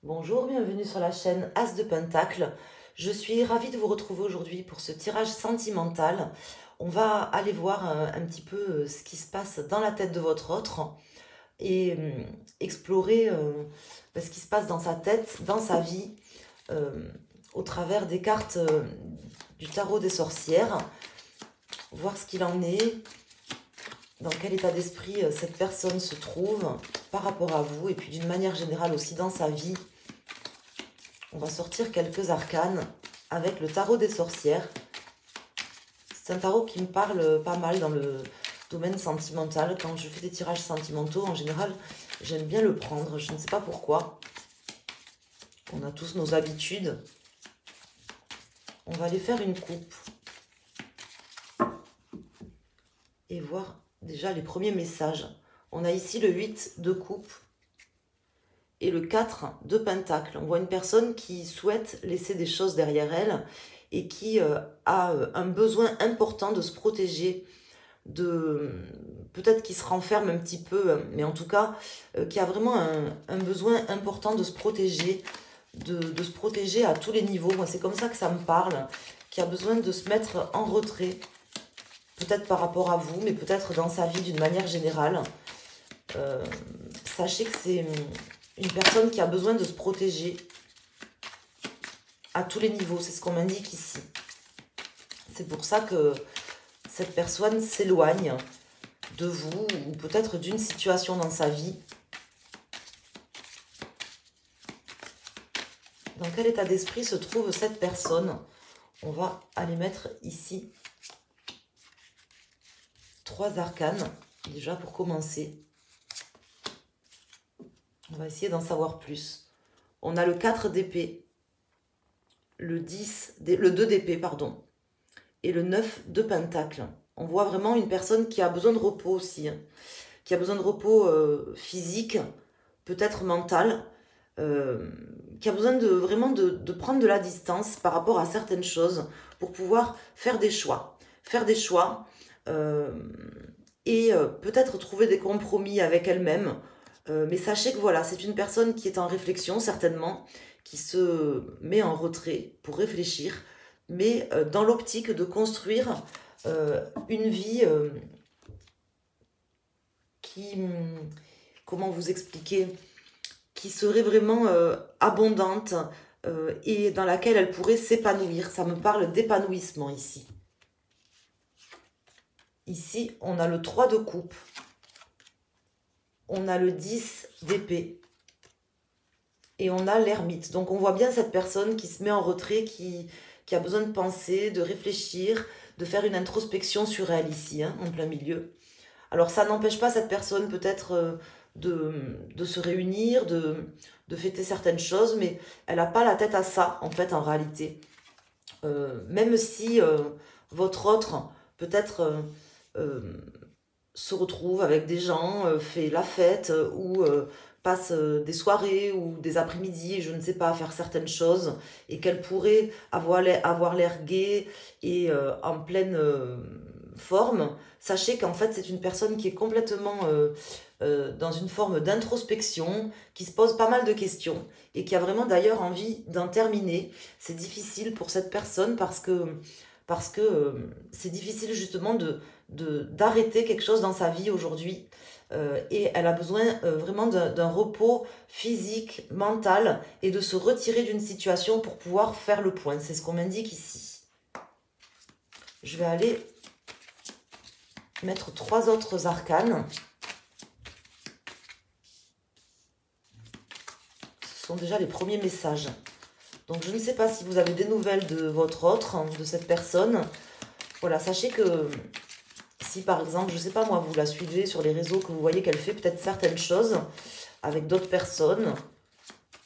Bonjour, bienvenue sur la chaîne As de Pentacle. Je suis ravie de vous retrouver aujourd'hui pour ce tirage sentimental. On va aller voir un petit peu ce qui se passe dans la tête de votre autre et explorer ce qui se passe dans sa tête, dans sa vie, euh, au travers des cartes du tarot des sorcières. Voir ce qu'il en est, dans quel état d'esprit cette personne se trouve par rapport à vous et puis d'une manière générale aussi dans sa vie. On va sortir quelques arcanes avec le tarot des sorcières. C'est un tarot qui me parle pas mal dans le domaine sentimental. Quand je fais des tirages sentimentaux, en général, j'aime bien le prendre. Je ne sais pas pourquoi. On a tous nos habitudes. On va aller faire une coupe. Et voir déjà les premiers messages. On a ici le 8 de coupe et le 4 de pentacle. On voit une personne qui souhaite laisser des choses derrière elle et qui a un besoin important de se protéger, peut-être qu'il se renferme un petit peu, mais en tout cas, qui a vraiment un besoin important de se protéger, de se protéger à tous les niveaux. Moi, c'est comme ça que ça me parle, qui a besoin de se mettre en retrait, peut-être par rapport à vous, mais peut-être dans sa vie d'une manière générale. Sachez que c'est une personne qui a besoin de se protéger à tous les niveaux. C'est ce qu'on m'indique ici. C'est pour ça que cette personne s'éloigne de vous ou peut-être d'une situation dans sa vie. Dans quel état d'esprit se trouve cette personne? On va aller mettre ici 3 arcanes, déjà pour commencer. On va essayer d'en savoir plus. On a le 4 d'épée, le 2 d'épée, pardon, et le 9 de pentacle. On voit vraiment une personne qui a besoin de repos aussi, hein, qui a besoin de repos physique, peut-être mental, qui a besoin vraiment de prendre de la distance par rapport à certaines choses pour pouvoir faire des choix. Faire des choix et peut-être trouver des compromis avec elle-même. Mais sachez que voilà, c'est une personne qui est en réflexion certainement, qui se met en retrait pour réfléchir, mais dans l'optique de construire une vie qui, comment vous expliquer, qui serait vraiment abondante et dans laquelle elle pourrait s'épanouir. Ça me parle d'épanouissement ici. Ici, on a le 3 de coupe. On a le 10 d'épée. Et on a l'ermite. Donc on voit bien cette personne qui se met en retrait, qui a besoin de penser, de réfléchir, de faire une introspection sur elle ici, hein, en plein milieu. Alors ça n'empêche pas cette personne peut-être de se réunir, de fêter certaines choses, mais elle n'a pas la tête à ça, en fait, en réalité. Même si votre autre, peut-être, se retrouve avec des gens, fait la fête, ou passe des soirées ou des après-midi, je ne sais pas, faire certaines choses, et qu'elle pourrait avoir l'air gaie et en pleine forme, sachez qu'en fait c'est une personne qui est complètement dans une forme d'introspection, qui se pose pas mal de questions et qui a vraiment d'ailleurs envie d'en terminer. C'est difficile pour cette personne parce que c'est difficile justement d'arrêter quelque chose dans sa vie aujourd'hui. Et elle a besoin vraiment d'un repos physique, mental et de se retirer d'une situation pour pouvoir faire le point. C'est ce qu'on m'indique ici. Je vais aller mettre 3 autres arcanes. Ce sont déjà les premiers messages. Donc je ne sais pas si vous avez des nouvelles de votre autre, hein, de cette personne. Voilà, sachez que si par exemple, je ne sais pas moi, vous la suivez sur les réseaux, que vous voyez qu'elle fait peut-être certaines choses avec d'autres personnes,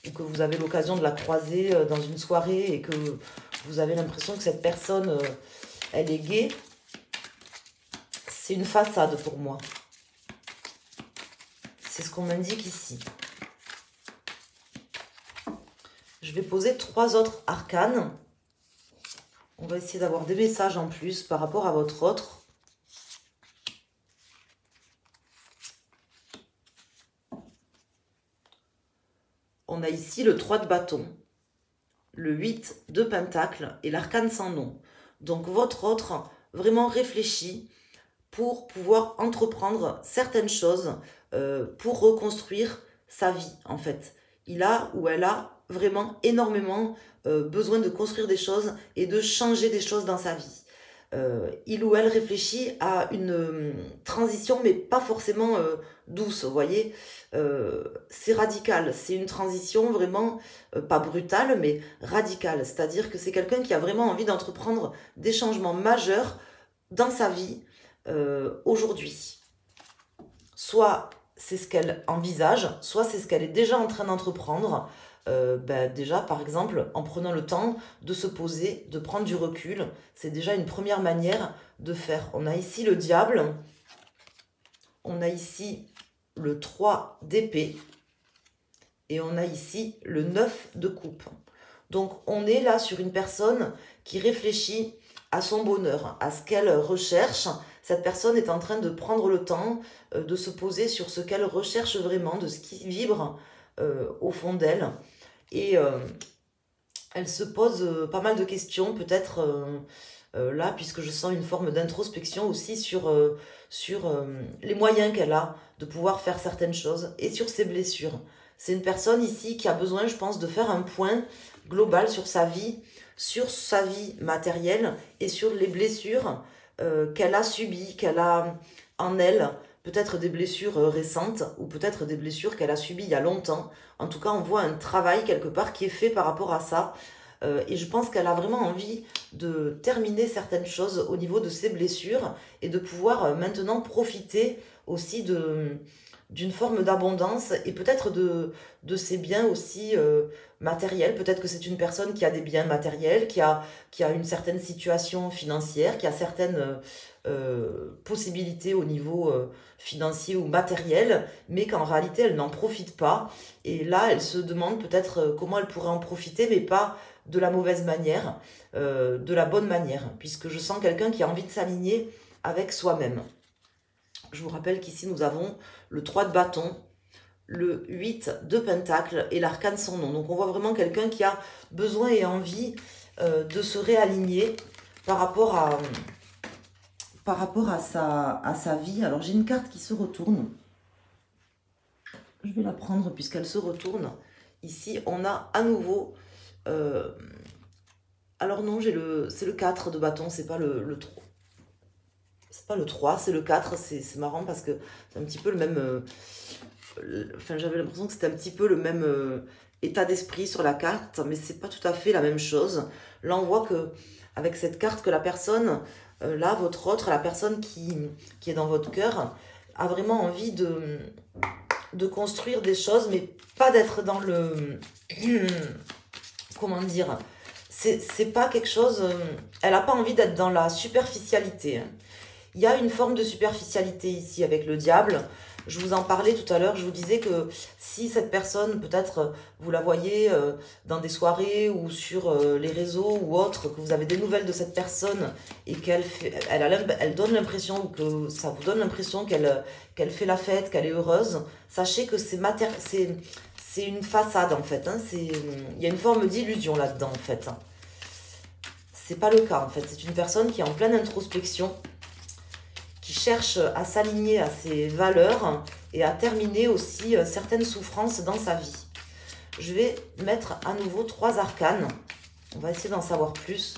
ou que vous avez l'occasion de la croiser dans une soirée et que vous avez l'impression que cette personne, elle est gaie, c'est une façade pour moi. C'est ce qu'on m'indique ici. Je vais poser 3 autres arcanes. On va essayer d'avoir des messages en plus par rapport à votre autre. On on a ici le 3 de bâton, le 8 de pentacle et l'arcane sans nom. Donc votre autre vraiment réfléchit pour pouvoir entreprendre certaines choses, pour reconstruire sa vie en fait. Il a ou elle a vraiment énormément besoin de construire des choses et de changer des choses dans sa vie. Il ou elle réfléchit à une transition, mais pas forcément douce, vous voyez. C'est radical, c'est une transition vraiment, pas brutale, mais radicale. C'est-à-dire que c'est quelqu'un qui a vraiment envie d'entreprendre des changements majeurs dans sa vie aujourd'hui. Soit c'est ce qu'elle envisage, soit c'est ce qu'elle est déjà en train d'entreprendre. Déjà, par exemple, en prenant le temps de se poser, de prendre du recul, c'est déjà une première manière de faire. On a ici le diable, on a ici le 3 d'épée, et on a ici le 9 de coupe. Donc, on est là sur une personne qui réfléchit à son bonheur, à ce qu'elle recherche. Cette personne est en train de prendre le temps de se poser sur ce qu'elle recherche vraiment, de ce qui vibre au fond d'elle. Et elle se pose pas mal de questions, peut-être là, puisque je sens une forme d'introspection aussi sur les moyens qu'elle a de pouvoir faire certaines choses et sur ses blessures. C'est une personne ici qui a besoin, je pense, de faire un point global sur sa vie matérielle et sur les blessures qu'elle a subies, qu'elle a en elle. Peut-être des blessures récentes ou peut-être des blessures qu'elle a subies il y a longtemps. En tout cas, on voit un travail quelque part qui est fait par rapport à ça. Et je pense qu'elle a vraiment envie de terminer certaines choses au niveau de ses blessures et de pouvoir maintenant profiter aussi d'une forme d'abondance et peut-être de ses biens aussi matériels. Peut-être que c'est une personne qui a des biens matériels, qui a une certaine situation financière, qui a certaines possibilités au niveau financier ou matériel, mais qu'en réalité elle n'en profite pas. Et là, elle se demande peut-être comment elle pourrait en profiter, mais pas de la mauvaise manière, de la bonne manière, puisque je sens quelqu'un qui a envie de s'aligner avec soi-même. Je vous rappelle qu'ici nous avons le 3 de bâton, le 8 de pentacle et l'arcane sans nom. Donc on voit vraiment quelqu'un qui a besoin et envie de se réaligner par rapport à sa vie. Alors j'ai une carte qui se retourne. Je vais la prendre puisqu'elle se retourne. Ici on a à nouveau... alors non, c'est le 4 de bâton, c'est pas le 3. C'est pas le 3, c'est le 4. C'est marrant parce que c'est un petit peu le même... enfin, j'avais l'impression que c'était un petit peu le même état d'esprit sur la carte, mais c'est pas tout à fait la même chose. Là, on voit que avec cette carte, que la personne, là, votre autre, la personne qui est dans votre cœur, a vraiment envie de construire des choses, mais pas d'être dans le... comment dire, c'est pas quelque chose... elle n'a pas envie d'être dans la superficialité. Il y a une forme de superficialité ici avec le diable. Je vous en parlais tout à l'heure, je vous disais que si cette personne, peut-être vous la voyez dans des soirées ou sur les réseaux ou autres, que vous avez des nouvelles de cette personne et elle donne l'impression, ou que ça vous donne l'impression qu'elle fait la fête, qu'elle est heureuse, sachez que c'est une façade en fait. Hein, il y a une forme d'illusion là-dedans en fait. C'est pas le cas en fait, c'est une personne qui est en pleine introspection, qui cherche à s'aligner à ses valeurs et à terminer aussi certaines souffrances dans sa vie. Je vais mettre à nouveau 3 arcanes. On va essayer d'en savoir plus.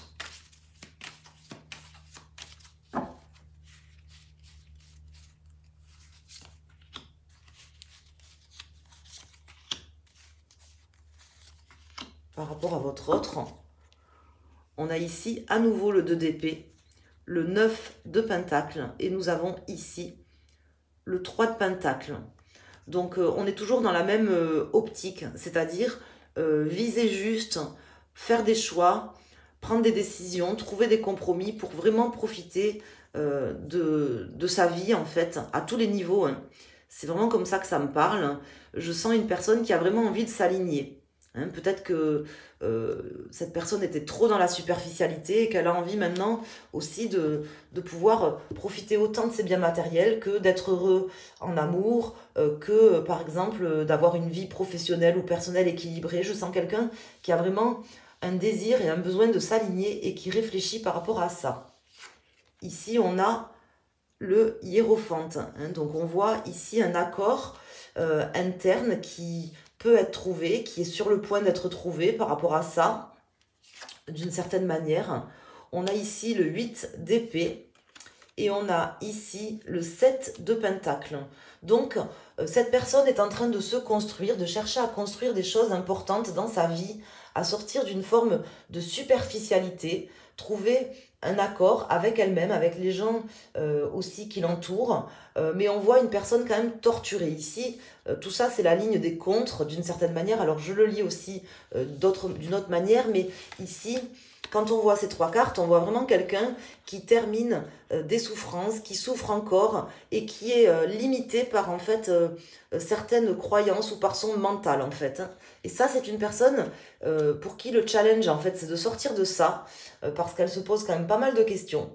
Par rapport à votre autre, on a ici à nouveau le 2 d'épée, le 9 de pentacle et nous avons ici le 3 de pentacle. Donc on est toujours dans la même optique, c'est-à-dire viser juste, faire des choix, prendre des décisions, trouver des compromis pour vraiment profiter de sa vie en fait, à tous les niveaux. Hein. C'est vraiment comme ça que ça me parle. Je sens une personne qui a vraiment envie de s'aligner Hein, peut-être que cette personne était trop dans la superficialité et qu'elle a envie maintenant aussi de pouvoir profiter autant de ses biens matériels que d'être heureux en amour, que par exemple d'avoir une vie professionnelle ou personnelle équilibrée. Je sens quelqu'un qui a vraiment un désir et un besoin de s'aligner et qui réfléchit par rapport à ça. Ici, on a le hiérophante. Hein, donc on voit ici un accord interne qui peut être trouvé, qui est sur le point d'être trouvé par rapport à ça, d'une certaine manière. On a ici le 8 d'épée et on a ici le 7 de pentacle. Donc, cette personne est en train de se construire, de chercher à construire des choses importantes dans sa vie, à sortir d'une forme de superficialité, trouver un accord avec elle-même, avec les gens aussi qui l'entourent. Mais on voit une personne quand même torturée. Ici, tout ça, c'est la ligne des contres, d'une certaine manière. Alors, je le lis aussi d'une autre manière, mais ici, quand on voit ces trois cartes, on voit vraiment quelqu'un qui termine des souffrances, qui souffre encore et qui est limité par en fait certaines croyances ou par son mental en fait. Hein. Et ça, c'est une personne pour qui le challenge en fait, c'est de sortir de ça parce qu'elle se pose quand même pas mal de questions.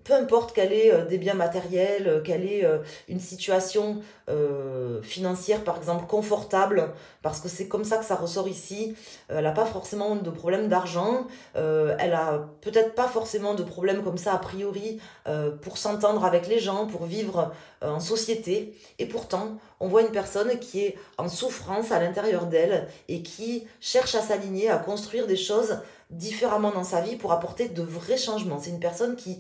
Peu importe qu'elle ait des biens matériels, qu'elle ait une situation financière par exemple confortable, parce que c'est comme ça que ça ressort ici, elle n'a pas forcément de problème d'argent, elle a peut-être pas forcément de problème comme ça a priori pour s'entendre avec les gens, pour vivre en société, et pourtant on voit une personne qui est en souffrance à l'intérieur d'elle et qui cherche à s'aligner, à construire des choses différemment dans sa vie pour apporter de vrais changements. C'est une personne qui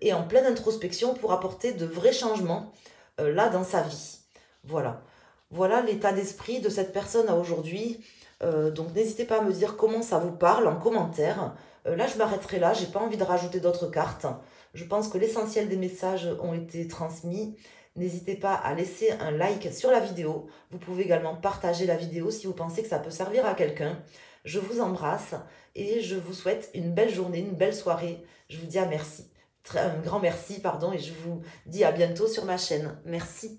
est en pleine introspection pour apporter de vrais changements là dans sa vie. Voilà. Voilà l'état d'esprit de cette personne à aujourd'hui. Donc n'hésitez pas à me dire comment ça vous parle en commentaire. Là je m'arrêterai là, j'ai pas envie de rajouter d'autres cartes. Je pense que l'essentiel des messages ont été transmis. N'hésitez pas à laisser un like sur la vidéo. Vous pouvez également partager la vidéo si vous pensez que ça peut servir à quelqu'un. Je vous embrasse et je vous souhaite une belle journée, une belle soirée. Je vous dis un grand merci, pardon, et je vous dis à bientôt sur ma chaîne. Merci.